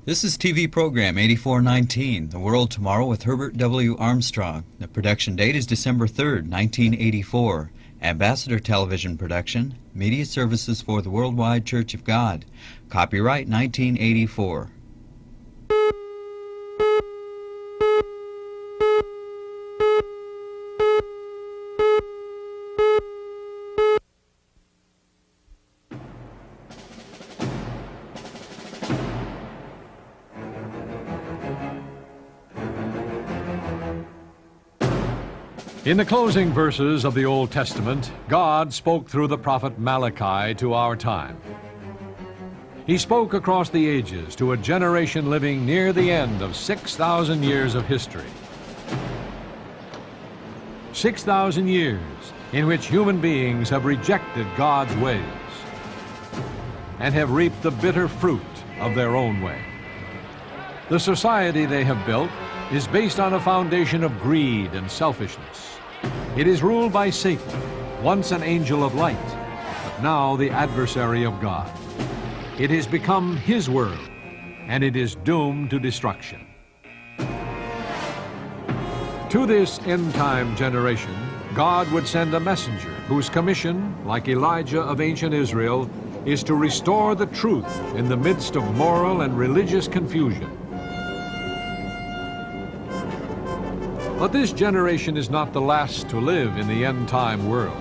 This is TV program 8419, The World Tomorrow with Herbert W. Armstrong. The production date is December 3rd, 1984. Ambassador Television Production, Media Services for the Worldwide Church of God. Copyright 1984. In the closing verses of the Old Testament, God spoke through the prophet Malachi to our time. He spoke across the ages to a generation living near the end of 6,000 years of history. 6,000 years in which human beings have rejected God's ways and have reaped the bitter fruit of their own way. The society they have built is based on a foundation of greed and selfishness. It is ruled by Satan, once an angel of light, but now the adversary of God. It has become his world, and it is doomed to destruction. To this end-time generation, God would send a messenger whose commission, like Elijah of ancient Israel, is to restore the truth in the midst of moral and religious confusion. But this generation is not the last to live in the end-time world.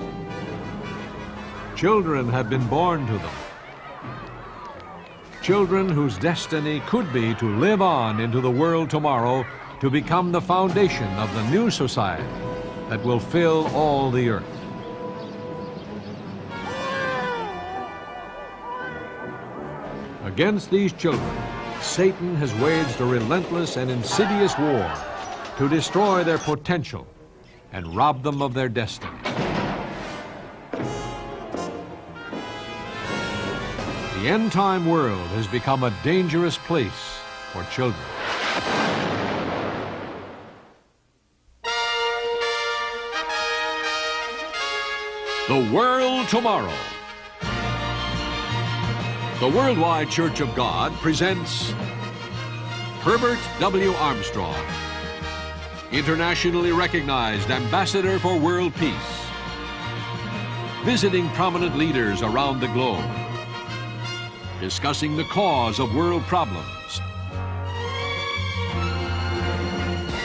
Children have been born to them. Children whose destiny could be to live on into the world tomorrow to become the foundation of the new society that will fill all the earth. Against these children, Satan has waged a relentless and insidious war to destroy their potential and rob them of their destiny. The end-time world has become a dangerous place for children. The World Tomorrow. The Worldwide Church of God presents Herbert W. Armstrong, internationally recognized ambassador for world peace, visiting prominent leaders around the globe, discussing the cause of world problems,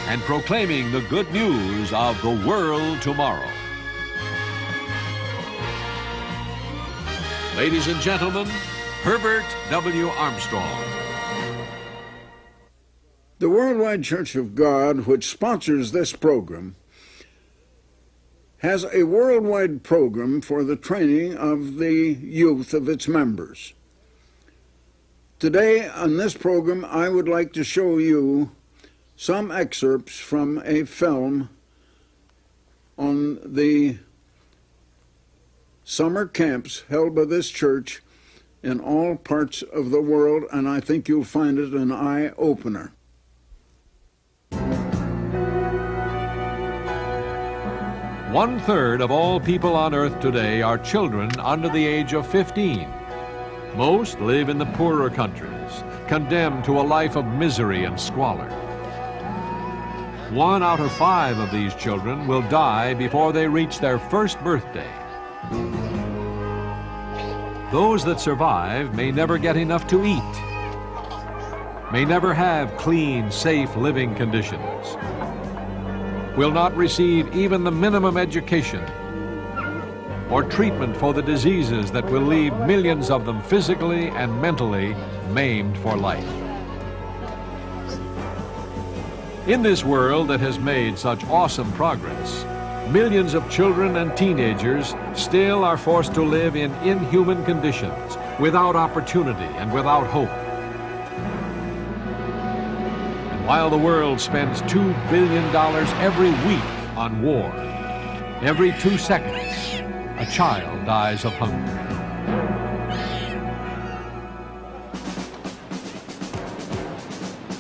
and proclaiming the good news of the world tomorrow. Ladies and gentlemen, Herbert W. Armstrong. The Worldwide Church of God, which sponsors this program, has a worldwide program for the training of the youth of its members. Today on this program, I would like to show you some excerpts from a film on the summer camps held by this church in all parts of the world, and I think you'll find it an eye-opener. 1/3 of all people on earth today are children under the age of 15. Most live in the poorer countries, condemned to a life of misery and squalor. 1 out of 5 of these children will die before they reach their first birthday. Those that survive may never get enough to eat, may never have clean, safe living conditions, will not receive even the minimum education or treatment for the diseases that will leave millions of them physically and mentally maimed for life. In this world that has made such awesome progress, millions of children and teenagers still are forced to live in inhuman conditions, without opportunity and without hope. While the world spends $2 billion every week on war, every 2 seconds, a child dies of hunger.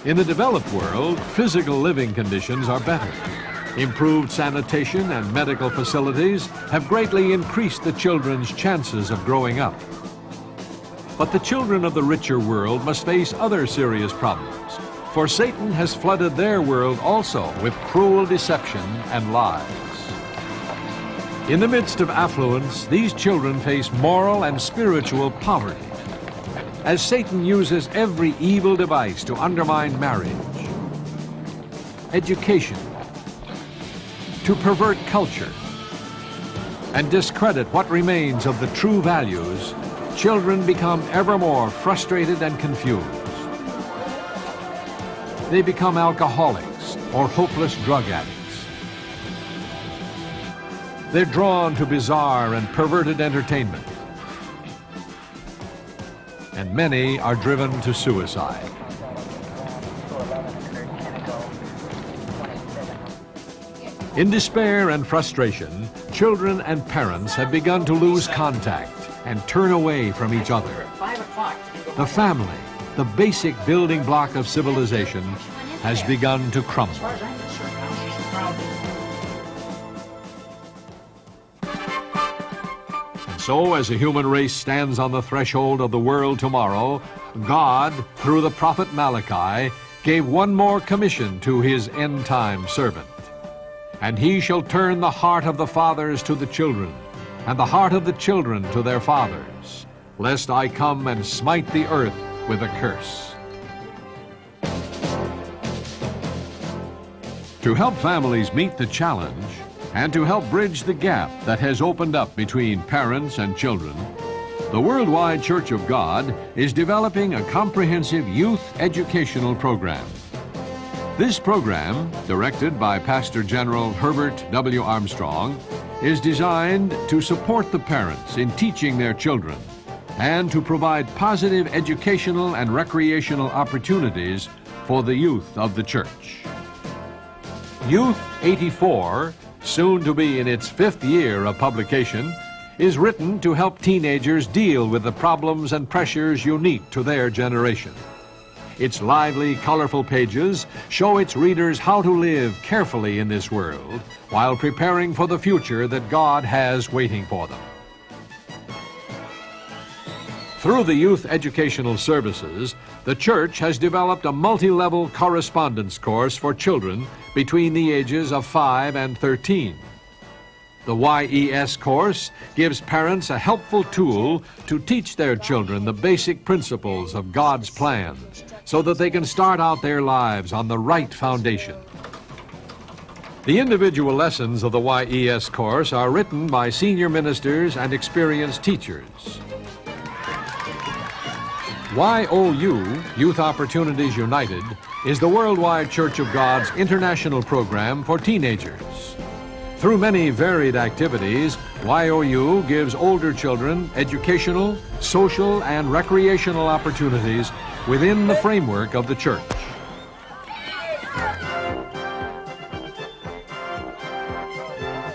In the developed world, physical living conditions are better. Improved sanitation and medical facilities have greatly increased the children's chances of growing up. But the children of the richer world must face other serious problems, for Satan has flooded their world also with cruel deception and lies. In the midst of affluence, these children face moral and spiritual poverty, as Satan uses every evil device to undermine marriage, education, to pervert culture, and discredit what remains of the true values. Children become ever more frustrated and confused. They become alcoholics or hopeless drug addicts. They're drawn to bizarre and perverted entertainment. And many are driven to suicide. In despair and frustration, children and parents have begun to lose contact and turn away from each other. The family, the basic building block of civilization, has begun to crumble. And so, as the human race stands on the threshold of the world tomorrow, God, through the prophet Malachi, gave one more commission to his end-time servant. And he shall turn the heart of the fathers to the children, and the heart of the children to their fathers, lest I come and smite the earth with a curse. To help families meet the challenge, and to help bridge the gap that has opened up between parents and children, the Worldwide Church of God is developing a comprehensive youth educational program. This program, directed by Pastor General Herbert W. Armstrong, is designed to support the parents in teaching their children and to provide positive educational and recreational opportunities for the youth of the church. Youth 84, soon to be in its 5th year of publication, is written to help teenagers deal with the problems and pressures unique to their generation. Its lively, colorful pages show its readers how to live carefully in this world while preparing for the future that God has waiting for them. Through the youth educational services, the church has developed a multi-level correspondence course for children between the ages of 5 and 13. The YES course gives parents a helpful tool to teach their children the basic principles of God's plan so that they can start out their lives on the right foundation. The individual lessons of the YES course are written by senior ministers and experienced teachers. YOU, Youth Opportunities United, is the Worldwide Church of God's international program for teenagers. Through many varied activities, YOU gives older children educational, social, and recreational opportunities within the framework of the church.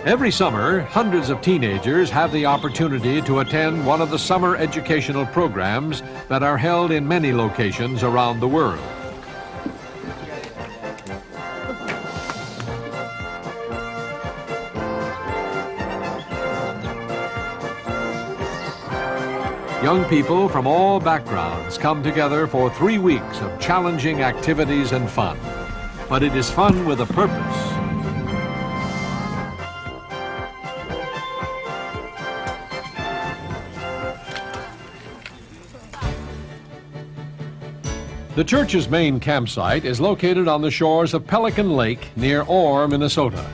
Every summer, hundreds of teenagers have the opportunity to attend one of the summer educational programs that are held in many locations around the world. Young people from all backgrounds come together for 3 weeks of challenging activities and fun. But it is fun with a purpose. The church's main campsite is located on the shores of Pelican Lake near Orr, Minnesota.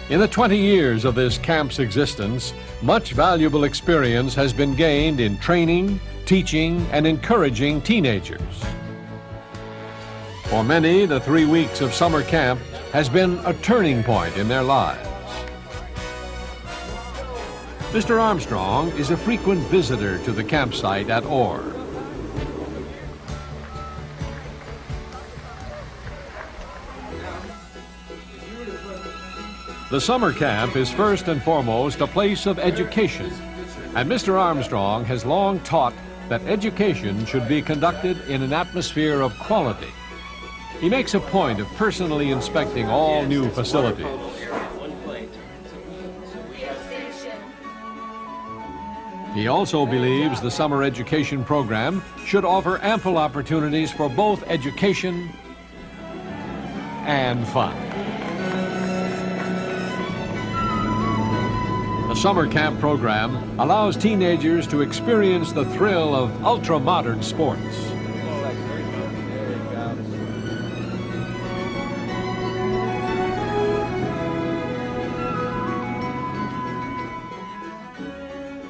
In the 20 years of this camp's existence, much valuable experience has been gained in training, teaching, and encouraging teenagers. For many, the 3 weeks of summer camp has been a turning point in their lives. Mr. Armstrong is a frequent visitor to the campsite at Orr. The summer camp is first and foremost a place of education, and Mr. Armstrong has long taught that education should be conducted in an atmosphere of quality. He makes a point of personally inspecting all new facilities. He also believes the summer education program should offer ample opportunities for both education and fun. The summer camp program allows teenagers to experience the thrill of ultra-modern sports.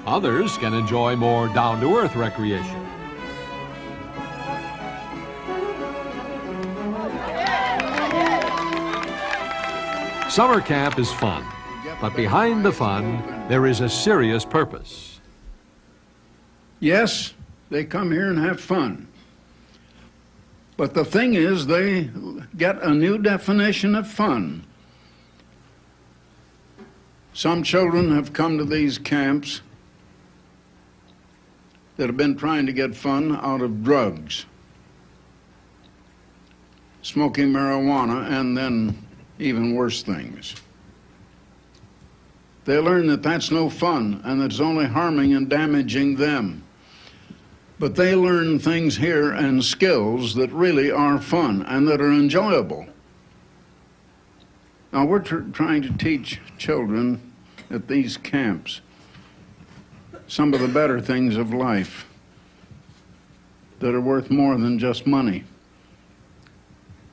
Others can enjoy more down-to-earth recreation. Summer camp is fun, but behind the fun, there is a serious purpose. Yes, they come here and have fun. But the thing is, they get a new definition of fun. Some children have come to these camps that have been trying to get fun out of drugs, smoking marijuana, and then even worse things. They learn that that's no fun and that it's only harming and damaging them. But they learn things here and skills that really are fun and that are enjoyable. Now we're trying to teach children at these camps some of the better things of life that are worth more than just money.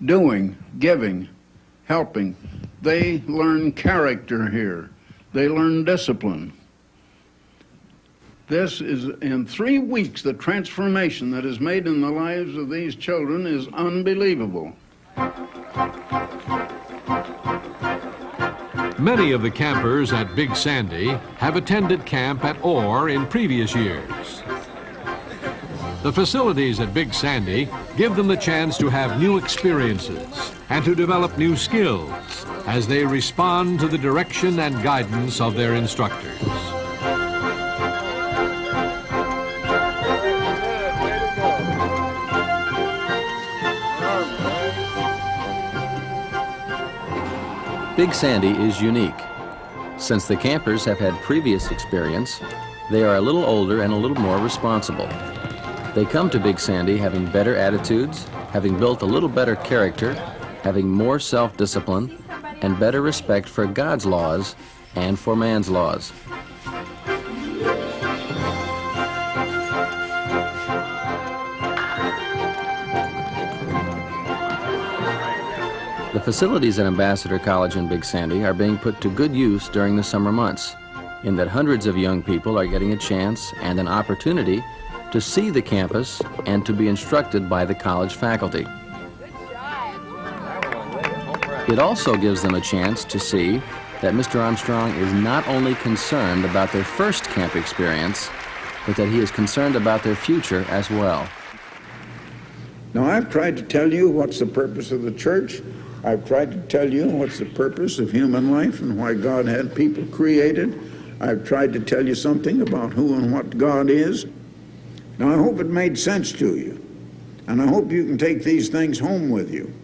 Doing, giving, helping. They learn character here. They learn discipline. This is, in 3 weeks, the transformation that is made in the lives of these children is unbelievable. Many of the campers at Big Sandy have attended camp at Orr in previous years. The facilities at Big Sandy give them the chance to have new experiences and to develop new skills as they respond to the direction and guidance of their instructors. Big Sandy is unique. Since the campers have had previous experience, they are a little older and a little more responsible. They come to Big Sandy having better attitudes, having built a little better character, having more self-discipline, and better respect for God's laws and for man's laws. The facilities at Ambassador College in Big Sandy are being put to good use during the summer months, in that hundreds of young people are getting a chance and an opportunity to see the campus and to be instructed by the college faculty. It also gives them a chance to see that Mr. Armstrong is not only concerned about their first camp experience, but that he is concerned about their future as well. Now, I've tried to tell you what's the purpose of the church. I've tried to tell you what's the purpose of human life and why God had people created. I've tried to tell you something about who and what God is. Now, I hope it made sense to you, and I hope you can take these things home with you.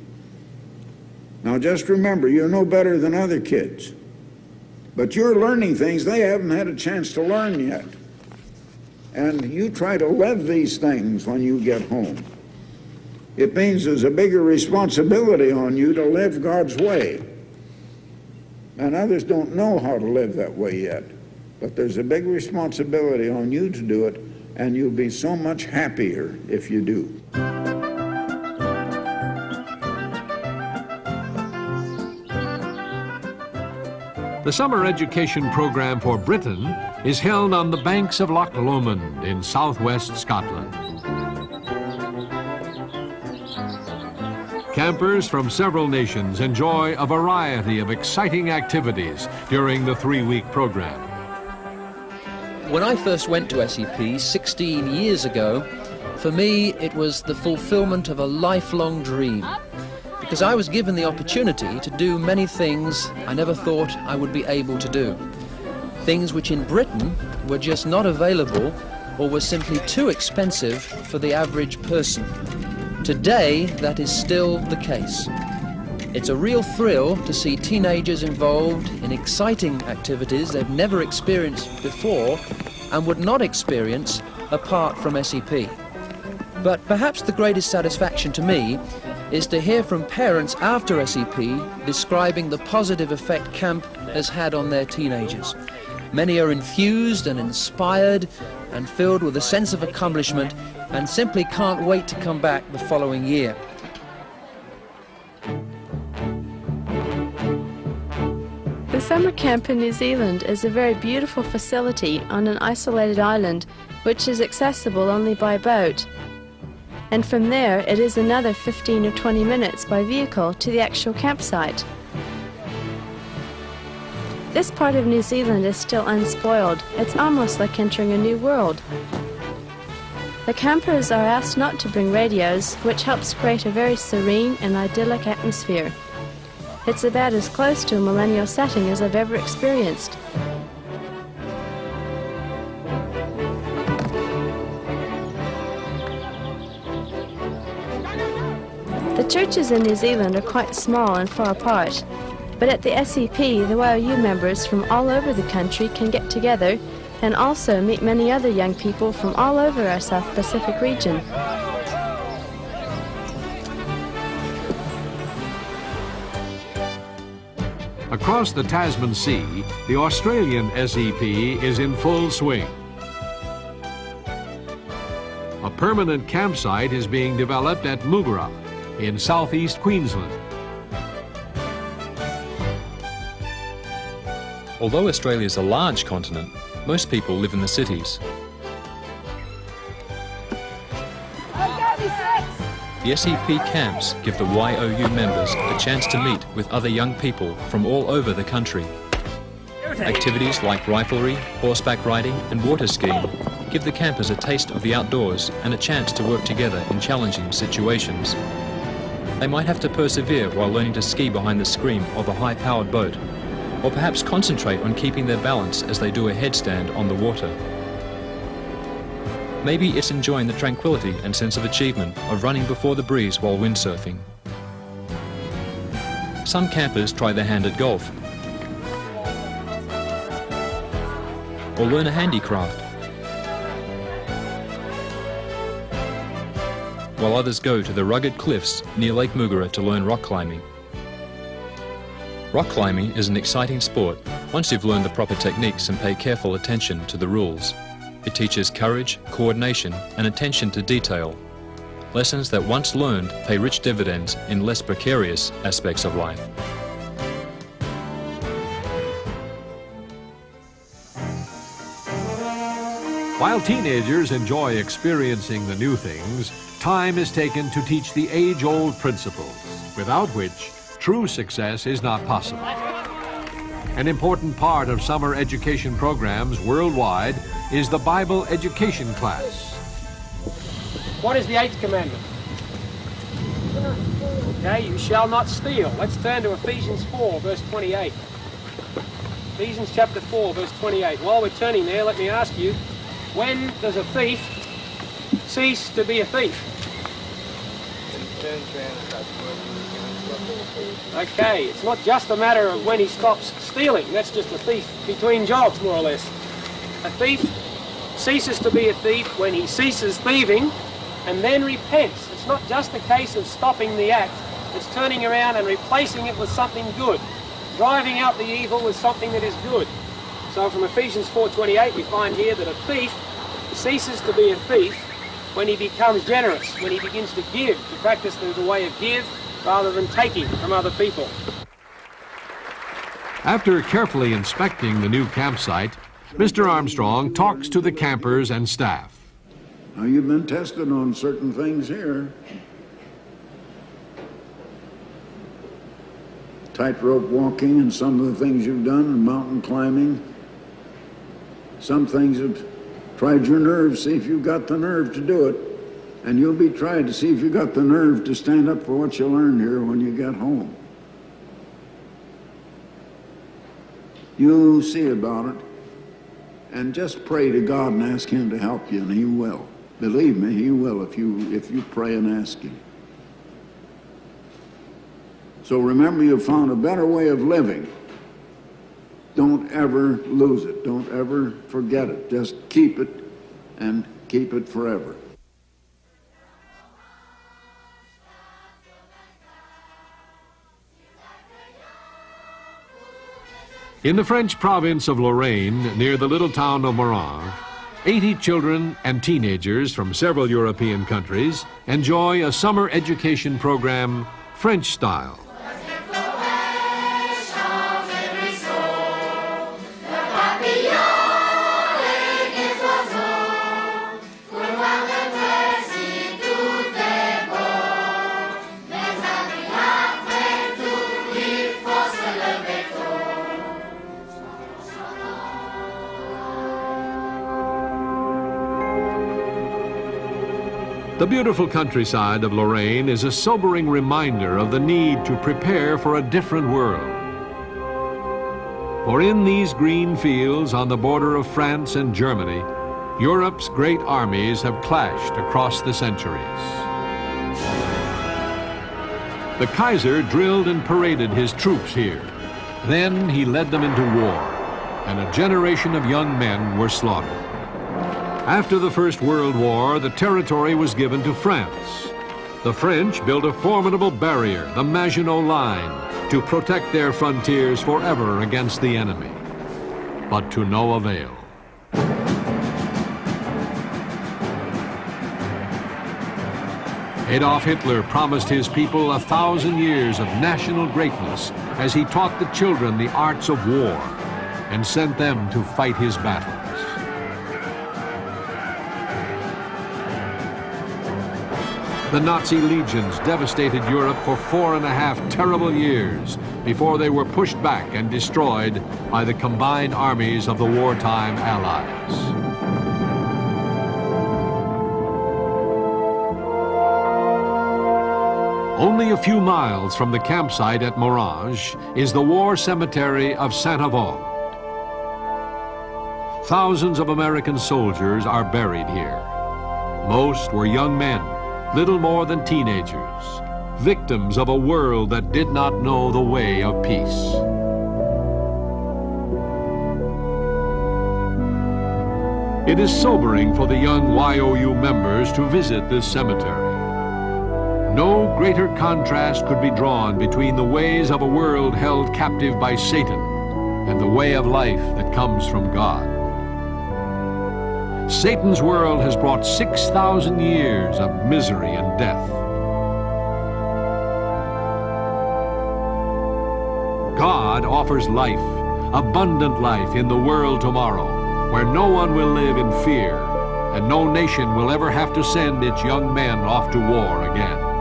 Now, just remember, you're no better than other kids, but you're learning things they haven't had a chance to learn yet. And you try to live these things when you get home. It means there's a bigger responsibility on you to live God's way. And others don't know how to live that way yet. But there's a big responsibility on you to do it, and you'll be so much happier if you do. The summer education program for Britain is held on the banks of Loch Lomond in southwest Scotland. Campers from several nations enjoy a variety of exciting activities during the 3-week program. When I first went to SEP 16 years ago, for me it was the fulfillment of a lifelong dream, because I was given the opportunity to do many things I never thought I would be able to do. Things which in Britain were just not available or were simply too expensive for the average person. Today, that is still the case. It's a real thrill to see teenagers involved in exciting activities they've never experienced before and would not experience apart from SEP. But perhaps the greatest satisfaction to me is to hear from parents after SEP describing the positive effect camp has had on their teenagers. Many are enthused and inspired and filled with a sense of accomplishment and simply can't wait to come back the following year. The summer camp in New Zealand is a very beautiful facility on an isolated island which is accessible only by boat. And from there it is another 15 or 20 minutes by vehicle to the actual campsite. This part of New Zealand is still unspoiled. It's almost like entering a new world. The campers are asked not to bring radios, which helps create a very serene and idyllic atmosphere. It's about as close to a millennial setting as I've ever experienced. The churches in New Zealand are quite small and far apart, but at the SEP, the YOU members from all over the country can get together and also meet many other young people from all over our South Pacific region. Across the Tasman Sea, the Australian SEP is in full swing. A permanent campsite is being developed at Mugara in southeast Queensland. Although Australia is a large continent, most people live in the cities. The SEP camps give the YOU members a chance to meet with other young people from all over the country. Activities like riflery, horseback riding and water skiing give the campers a taste of the outdoors and a chance to work together in challenging situations. They might have to persevere while learning to ski behind the screen of a high-powered boat, or perhaps concentrate on keeping their balance as they do a headstand on the water. Maybe it's enjoying the tranquility and sense of achievement of running before the breeze while windsurfing. Some campers try their hand at golf, or learn a handicraft, while others go to the rugged cliffs near Lake Mugara to learn rock climbing. Rock climbing is an exciting sport once you've learned the proper techniques and pay careful attention to the rules. It teaches courage, coordination and attention to detail. Lessons that once learned pay rich dividends in less precarious aspects of life. While teenagers enjoy experiencing the new things, time is taken to teach the age-old principles, without which true success is not possible. An important part of summer education programs worldwide is the Bible education class. What is the 8th commandment? Okay, you shall not steal. Let's turn to Ephesians 4, verse 28. Ephesians chapter 4, verse 28. While we're turning there, let me ask you, when does a thief cease to be a thief? Okay, it's not just a matter of when he stops stealing. That's just a thief between jobs, more or less. A thief ceases to be a thief when he ceases thieving and then repents. It's not just a case of stopping the act. It's turning around and replacing it with something good, driving out the evil with something that is good. So from Ephesians 4:28 we find here that a thief ceases to be a thief when he becomes generous, when he begins to give, to practice the way of give rather than taking from other people. After carefully inspecting the new campsite, Mr. Armstrong talks to the campers and staff. Now, you've been tested on certain things here. Tightrope walking and some of the things you've done, and mountain climbing. Some things have tried your nerve, see if you've got the nerve to do it. And you'll be tried to see if you got the nerve to stand up for what you learned here when you get home. You see about it, and just pray to God and ask Him to help you, and He will. Believe me, He will if you pray and ask Him. So remember, you've found a better way of living. don't ever lose it. Don't ever forget it. Just keep it and keep it forever. In the French province of Lorraine, near the little town of Morange, 80 children and teenagers from several European countries enjoy a summer education program, French style. The beautiful countryside of Lorraine is a sobering reminder of the need to prepare for a different world. For in these green fields on the border of France and Germany, Europe's great armies have clashed across the centuries. The Kaiser drilled and paraded his troops here. Then he led them into war, and a generation of young men were slaughtered. After the First World War, the territory was given to France. The French built a formidable barrier, the Maginot Line, to protect their frontiers forever against the enemy. But to no avail. Adolf Hitler promised his people 1,000 years of national greatness as he taught the children the arts of war and sent them to fight his battles. The Nazi legions devastated Europe for 4.5 terrible years before they were pushed back and destroyed by the combined armies of the wartime Allies. Only a few miles from the campsite at Morange is the war cemetery of Saint-Avold. Thousands of American soldiers are buried here. Most were young men, little more than teenagers, victims of a world that did not know the way of peace. It is sobering for the young YOU members to visit this cemetery. No greater contrast could be drawn between the ways of a world held captive by Satan and the way of life that comes from God. Satan's world has brought 6,000 years of misery and death. God offers life, abundant life in the world tomorrow, where no one will live in fear, and no nation will ever have to send its young men off to war again.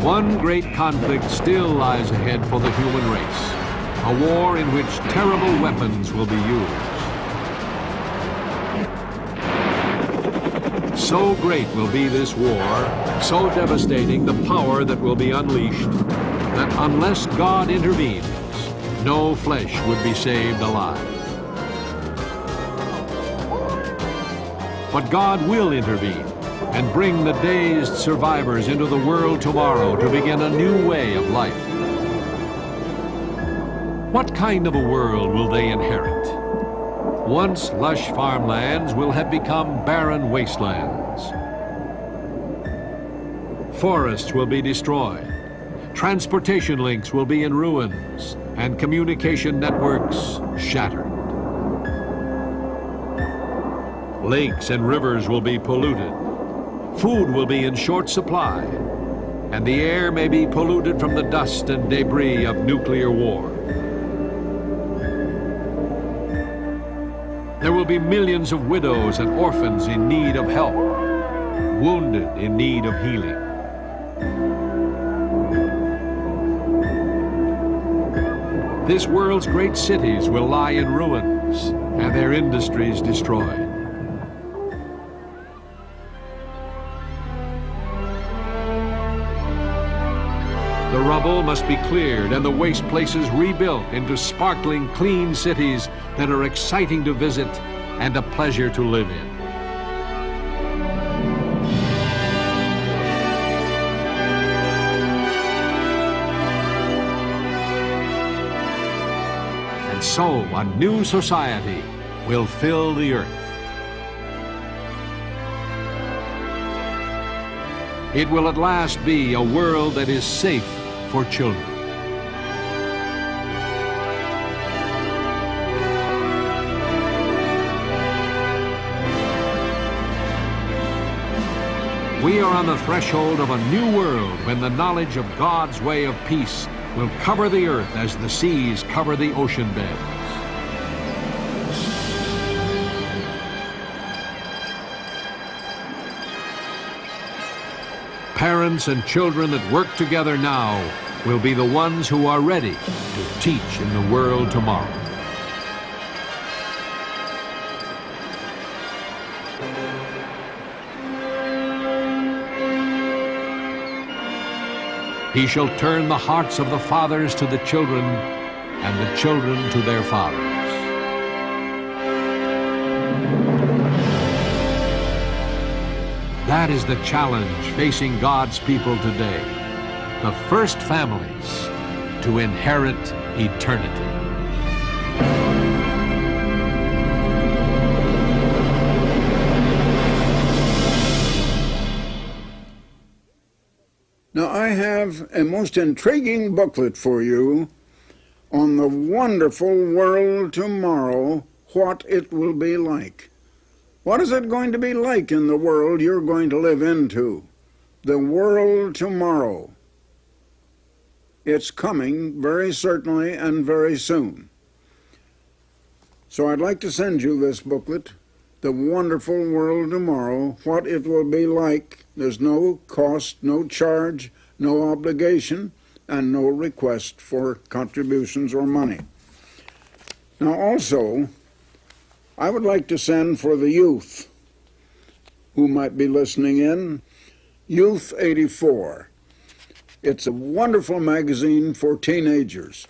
One great conflict still lies ahead for the human race, a war in which terrible weapons will be used. So great will be this war, so devastating the power that will be unleashed, that unless God intervenes, no flesh would be saved alive. But God will intervene and bring the dazed survivors into the world tomorrow to begin a new way of life. What kind of a world will they inherit? Once lush farmlands will have become barren wastelands. Forests will be destroyed. Transportation links will be in ruins, and communication networks shattered. Lakes and rivers will be polluted. Food will be in short supply, and the air may be polluted from the dust and debris of nuclear war. There will be millions of widows and orphans in need of help, wounded in need of healing. This world's great cities will lie in ruins and their industries destroyed. The rubble must be cleared and the waste places rebuilt into sparkling, clean cities that are exciting to visit and a pleasure to live in. so a new society will fill the earth. It will at last be a world that is safe for children. We are on the threshold of a new world when the knowledge of God's way of peace will cover the earth as the seas cover the ocean beds. Parents and children that work together now will be the ones who are ready to teach in the world tomorrow. He shall turn the hearts of the fathers to the children, and the children to their fathers. That is the challenge facing God's people today. The first families to inherit eternity. Now, I have a most intriguing booklet for you on the wonderful world tomorrow, what it will be like. What is it going to be like in the world you're going to live into? The world tomorrow. It's coming very certainly and very soon. So I'd like to send you this booklet, The Wonderful World Tomorrow, what it will be like. There's no cost, no charge, no obligation, and no request for contributions or money. Now also, I would like to send for the youth who might be listening in, Youth 84. It's a wonderful magazine for teenagers.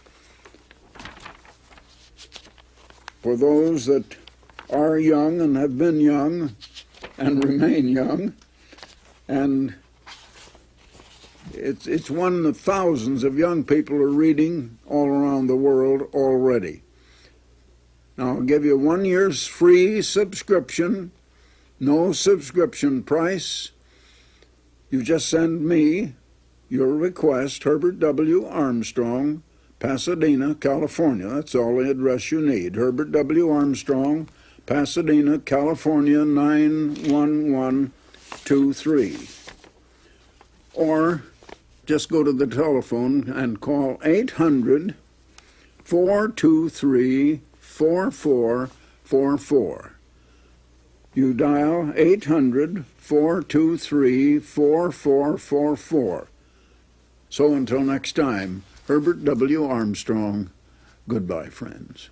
For those that are young and have been young and remain young, and it's one that thousands of young people are reading all around the world already. Now, I'll give you 1 year's free subscription, no subscription price. You just send me your request, Herbert W. Armstrong, Pasadena, California. That's all the address you need. Herbert W. Armstrong, Pasadena, California, 91123. Or just go to the telephone and call 800-423-4444. You dial 800-423-4444. So until next time, Herbert W. Armstrong, goodbye, friends.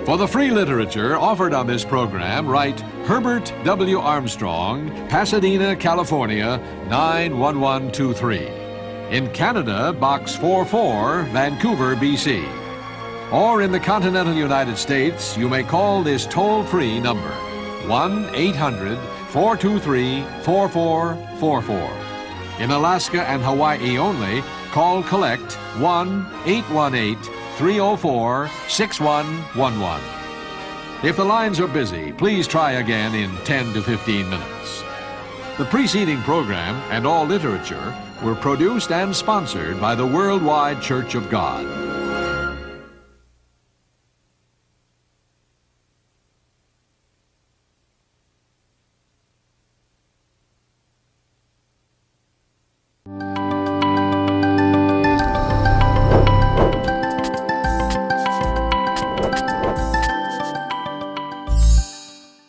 For the free literature offered on this program, write Herbert W. Armstrong, Pasadena, California, 91123. In Canada, Box 44, Vancouver, BC. Or in the continental United States, you may call this toll-free number, 1-800-423-4444. In Alaska and Hawaii only, call Collect 1-818-304-6111. If the lines are busy, please try again in 10 to 15 minutes. The preceding program and all literature were produced and sponsored by the Worldwide Church of God.